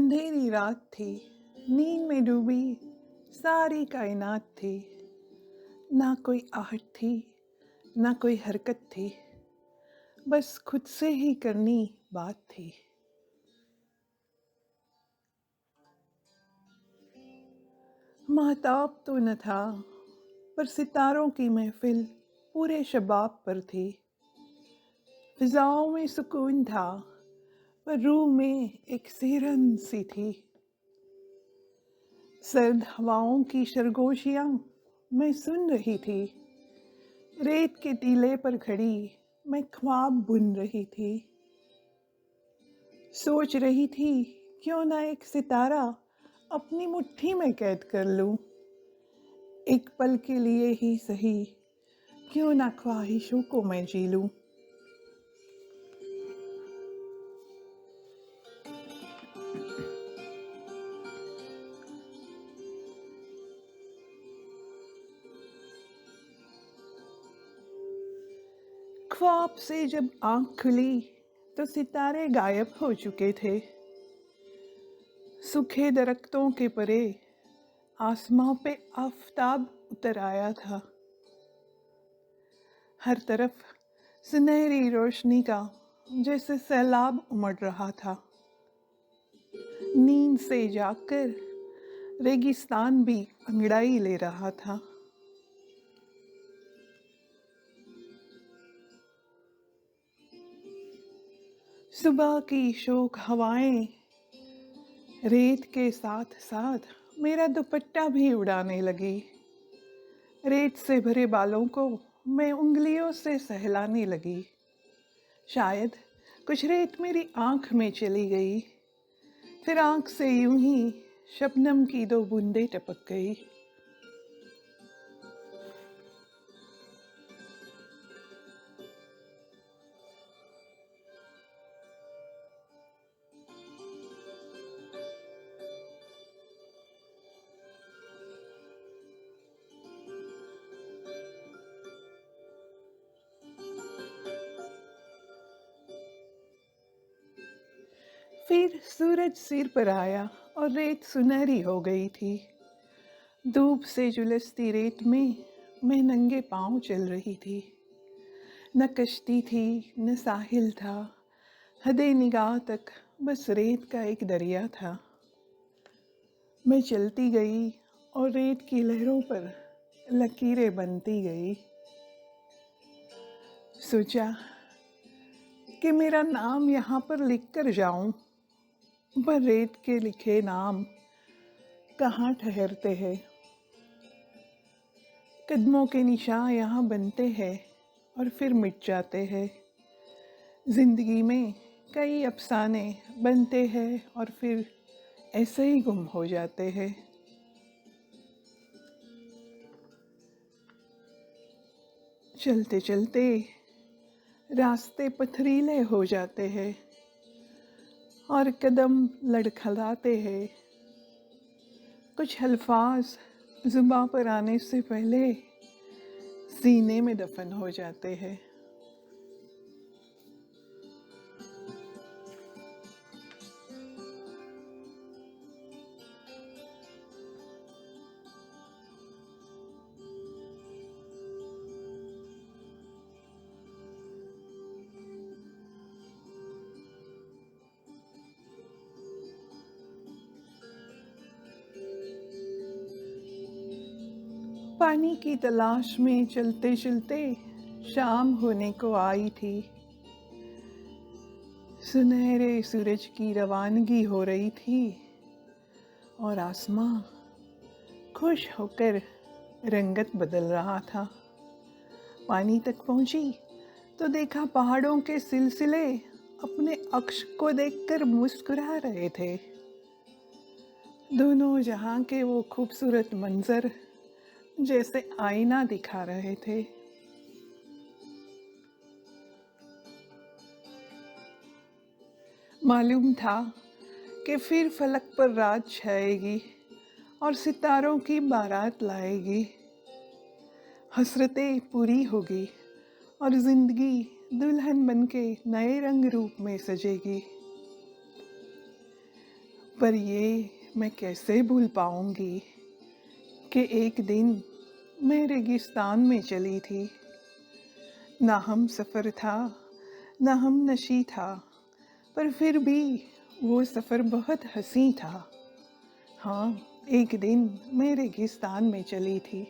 अंधेरी रात थी, नींद में डूबी सारी कायनात थी। ना कोई आहट थी, ना कोई हरकत थी, बस खुद से ही करनी बात थी। महताब तो न था, पर सितारों की महफिल पूरे शबाब पर थी। फिजाओं में सुकून था, पर रूह में एक सिहरन सी थी। सर्द हवाओं की सरगोशियां मैं सुन रही थी। रेत के टीले पर खड़ी मैं ख्वाब बुन रही थी। सोच रही थी क्यों ना एक सितारा अपनी मुट्ठी में कैद कर लूं। एक पल के लिए ही सही, क्यों ना ख्वाहिशों को मैं जी लूं। ख्वाब से जब आंख खुली तो सितारे गायब हो चुके थे। सूखे दरख्तों के परे आसमां पे आफताब उतर आया था। हर तरफ सुनहरी रोशनी का जैसे सैलाब उमड़ रहा था। नींद से जागकर रेगिस्तान भी अंगड़ाई ले रहा था। सुबह की शोक हवाएं रेत के साथ साथ मेरा दुपट्टा भी उड़ाने लगी। रेत से भरे बालों को मैं उंगलियों से सहलाने लगी। शायद कुछ रेत मेरी आंख में चली गई, फिर आंख से यूं ही शबनम की दो बूंदें टपक गई। फिर सूरज सिर पर आया और रेत सुनहरी हो गई थी। धूप से झुलसती रेत में मैं नंगे पांव चल रही थी। न कश्ती थी, न साहिल था, हदे निगाह तक बस रेत का एक दरिया था। मैं चलती गई और रेत की लहरों पर लकीरें बनती गई। सोचा कि मेरा नाम यहाँ पर लिख कर जाऊं, पर रेत के लिखे नाम कहाँ ठहरते हैं। कदमों के निशान यहाँ बनते हैं और फिर मिट जाते हैं। जिंदगी में कई अफसाने बनते हैं और फिर ऐसे ही गुम हो जाते हैं। चलते चलते रास्ते पथरीले हो जाते हैं और कदम लड़खड़ाते हैं। कुछ अल्फाज जुबां पर आने से पहले सीने में दफन हो जाते हैं। पानी की तलाश में चलते चलते शाम होने को आई थी। सुनहरे सूरज की रवानगी हो रही थी और आसमां खुश होकर रंगत बदल रहा था। पानी तक पहुंची तो देखा पहाड़ों के सिलसिले अपने अक्ष को देखकर मुस्कुरा रहे थे। दोनों जहां के वो खूबसूरत मंजर जैसे आईना दिखा रहे थे। मालूम था कि फिर फलक पर रात छाएगी और सितारों की बारात लाएगी। हसरतें पूरी होगी और जिंदगी दुल्हन बनके नए रंग रूप में सजेगी। पर ये मैं कैसे भूल पाऊंगी कि एक दिन मैं रेगिस्तान में चली थी। ना हम सफ़र था, ना हम नशी था, पर फिर भी वो सफ़र बहुत हसी था। हाँ, एक दिन मैं रेगिस्तान में चली थी।